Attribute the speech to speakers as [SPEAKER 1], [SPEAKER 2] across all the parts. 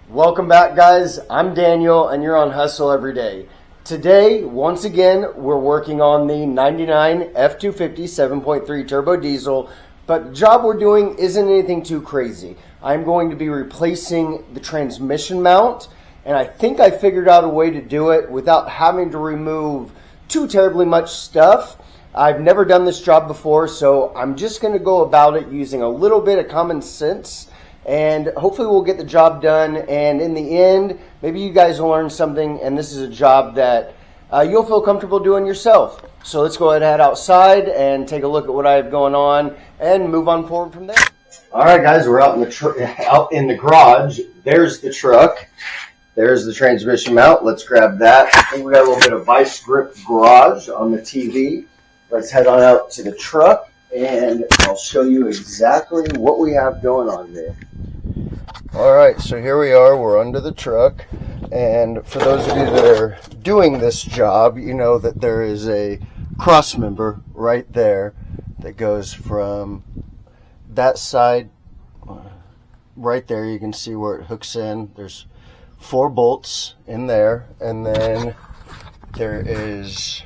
[SPEAKER 1] Welcome back, guys. I'm Daniel, and you're on Hustle Every Day. Today, once again, we're working on the 99 F250 7.3 turbo diesel, but the job we're doing isn't anything too crazy. I'm going to be replacing the transmission mount, and I think I figured out a way to do it without having to remove too terribly much stuff. I've never done this job before, so I'm just going to go about it using a little bit of common sense. And hopefully we'll get the job done, and in the end, maybe you guys will learn something, and this is a job that you'll feel comfortable doing yourself. So let's go ahead and head outside and take a look at what I have going on and move on forward from there. All right, guys, we're out in the garage. There's the truck. There's the transmission mount. Let's grab that. I think we got a little bit of vice grip garage on the TV. Let's head on out to the truck, and I'll show you exactly what we have going on there. All right, so here we are. We're under the truck, and for those of you that are doing this job, you know that there is a cross member right there that goes from that side right there. You can see where it hooks in. There's 4 bolts in there, and then there is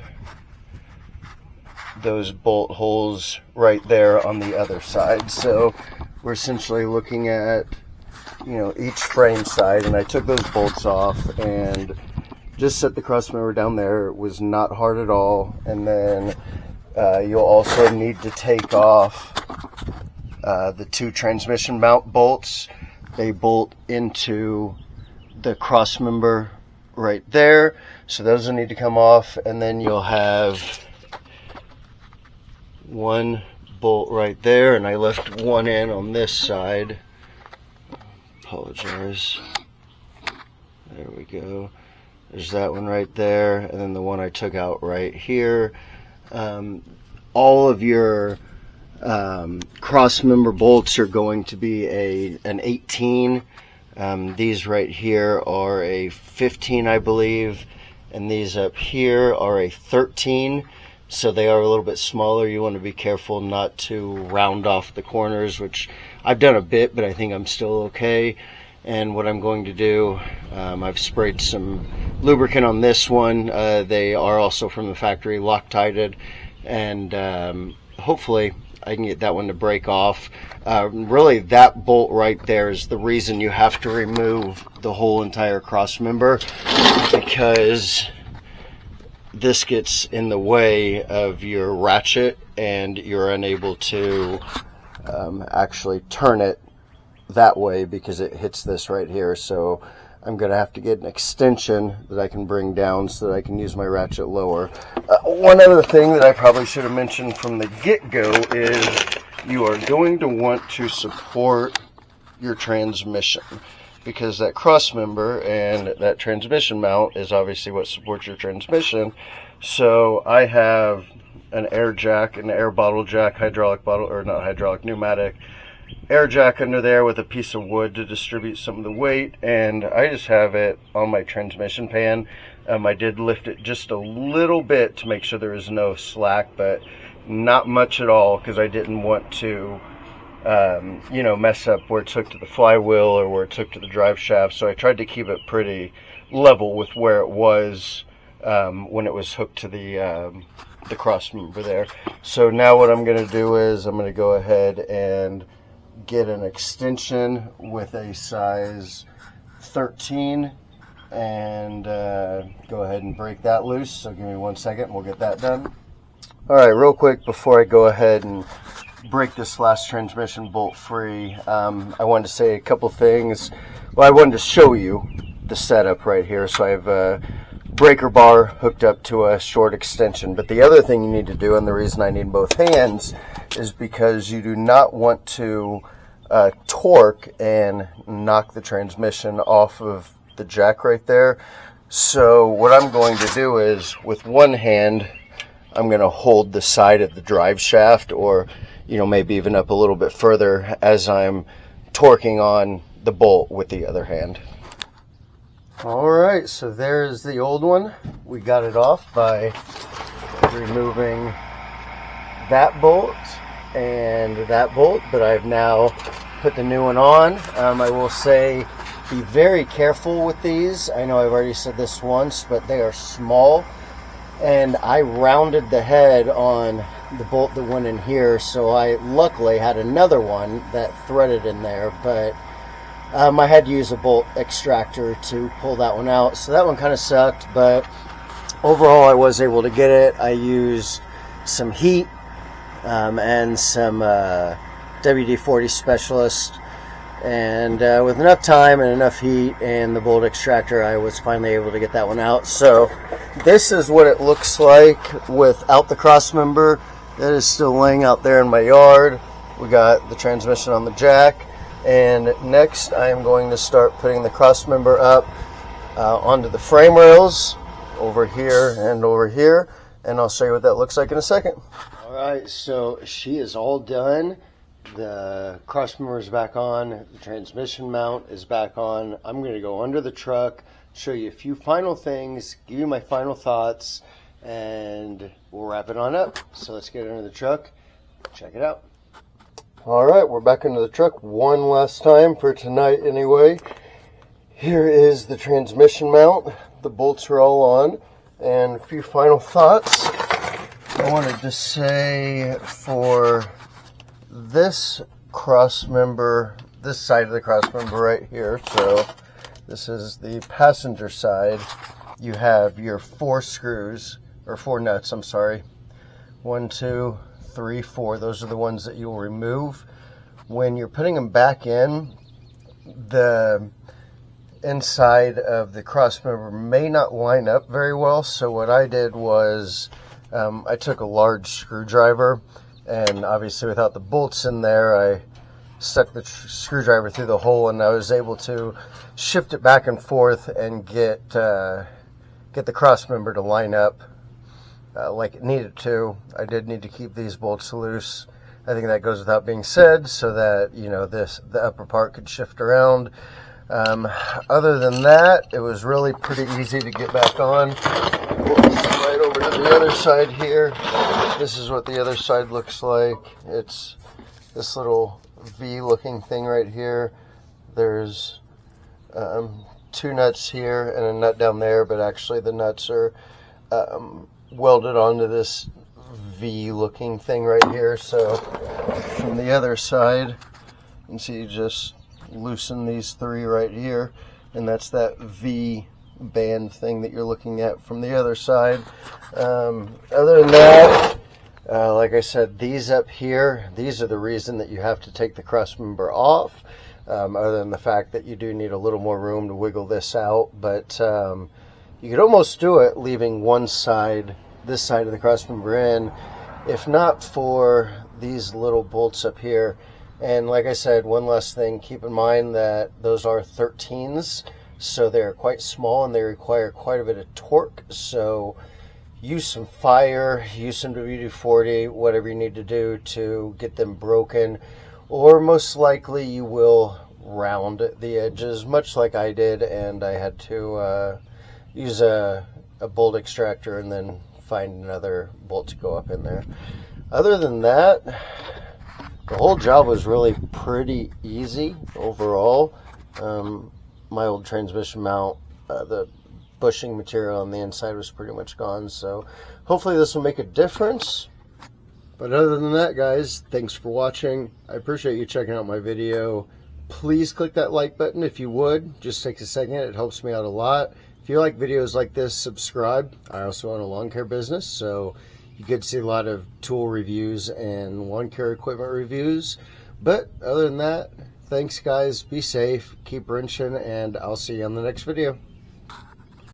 [SPEAKER 1] those bolt holes right there on the other side. So we're essentially looking at, you know, each frame side, and I took those bolts off and just set the cross member down there. It was not hard at all. And then you'll also need to take off the 2 transmission mount bolts. They bolt into the cross member right there, so those will need to come off. And then you'll have 1 bolt right there, and I left 1 in on this side. Apologize. There we go. There's that one right there, and then the one I took out right here. All of your cross member bolts are going to be an 18. These right here are a 15, I believe, and these up here are a 13. So they are a little bit smaller. You want to be careful not to round off the corners, which I've done a bit, but I think I'm still okay. And what I'm going to do, I've sprayed some lubricant on this one. They are also from the factory, Loctited, and hopefully I can get that one to break off. Really, that bolt right there is the reason you have to remove the whole entire cross member, because this gets in the way of your ratchet and you're unable to actually turn it that way because it hits this right here. So I'm going to have to get an extension that I can bring down so that I can use my ratchet lower. One other thing that I probably should have mentioned from the get-go is you are going to want to support your transmission, because that cross member and that transmission mount is obviously what supports your transmission. So I have an air jack, an air bottle jack, hydraulic bottle, or not hydraulic, pneumatic air jack under there with a piece of wood to distribute some of the weight, and I just have it on my transmission pan. I did lift it just a little bit to make sure there was no slack, but not much at all, because I didn't want to you know, mess up where it took to the flywheel or where it took to the drive shaft. So I tried to keep it pretty level with where it was when it was hooked to the cross member there. So now what I'm going to do is I'm going to go ahead and get an extension with a size 13 and go ahead and break that loose. So give me 1 second and we'll get that done. All right, real quick before I go ahead and break this last transmission bolt free, I wanted to say a couple things. Well, I wanted to show you the setup right here. So I have a breaker bar hooked up to a short extension, but the other thing you need to do, and the reason I need both hands, is because you do not want to torque and knock the transmission off of the jack right there. So what I'm going to do is, with one hand, I'm going to hold the side of the drive shaft, or you know, maybe even up a little bit further, as I'm torquing on the bolt with the other hand. Alright, so there's the old one. We got it off by removing that bolt and that bolt, but I've now put the new one on. I will say be very careful with these. I know I've already said this once, but they are small, and I rounded the head on the bolt that went in here, so I luckily had another one that threaded in there, but I had to use a bolt extractor to pull that one out, so that one kind of sucked, but overall I was able to get it. I used some heat and some WD-40 Specialist, and with enough time and enough heat and the bolt extractor, I was finally able to get that one out. So this is what it looks like without the cross member. That is still laying out there in my yard. We got the transmission on the jack, and next I am going to start putting the cross member up onto the frame rails over here and over here, and I'll show you what that looks like in a second. All right, so she is all done. The cross member is back on, the transmission mount is back on. I'm going to go under the truck, show you a few final things, give you my final thoughts, and we'll wrap it on up. So let's get under the truck, check it out. All right, we're back into the truck one last time for tonight anyway. Here is the transmission mount. The bolts are all on, and a few final thoughts. I wanted to say for this cross member, this side of the cross member right here, so this is the passenger side, you have your 4 screws, or 4 nuts, I'm sorry. 1, 2, 3, 4. Those are the ones that you'll remove. When you're putting them back in, the inside of the cross member may not line up very well, so what I did was I took a large screwdriver, and obviously without the bolts in there, I stuck the screwdriver through the hole, and I was able to shift it back and forth and get the cross member to line up like it needed to. I did need to keep these bolts loose. I think that goes without being said, so that, you know, the upper part could shift around. Other than that, it was really pretty easy to get back on. Right over to the other side here. This is what the other side looks like. It's this little V looking thing right here. There's 2 nuts here and a nut down there, but actually the nuts are welded onto this V looking thing right here. So from the other side, you can see you just loosen these 3 right here, and that's that V band thing that you're looking at from the other side. Other than that, like I said, these up here, these are the reason that you have to take the cross member off, other than the fact that you do need a little more room to wiggle this out. But you could almost do it leaving one side, this side of the cross member in, if not for these little bolts up here. And like I said, one last thing, keep in mind that those are 13s, so they're quite small and they require quite a bit of torque. So use some fire, use some WD-40, whatever you need to do to get them broken, or most likely you will round the edges, much like I did, and I had to use a bolt extractor and then find another bolt to go up in there. Other than that, the whole job was really pretty easy overall. My old transmission mount, the bushing material on the inside was pretty much gone, so hopefully this will make a difference. But other than that, guys, thanks for watching. I appreciate you checking out my video. Please click that like button if you would. Just takes a second. It helps me out a lot. If you like videos like this, subscribe. I also own a lawn care business, so you get to see a lot of tool reviews and lawn care equipment reviews. But other than that, thanks guys, be safe, keep wrenching, and I'll see you on the next video.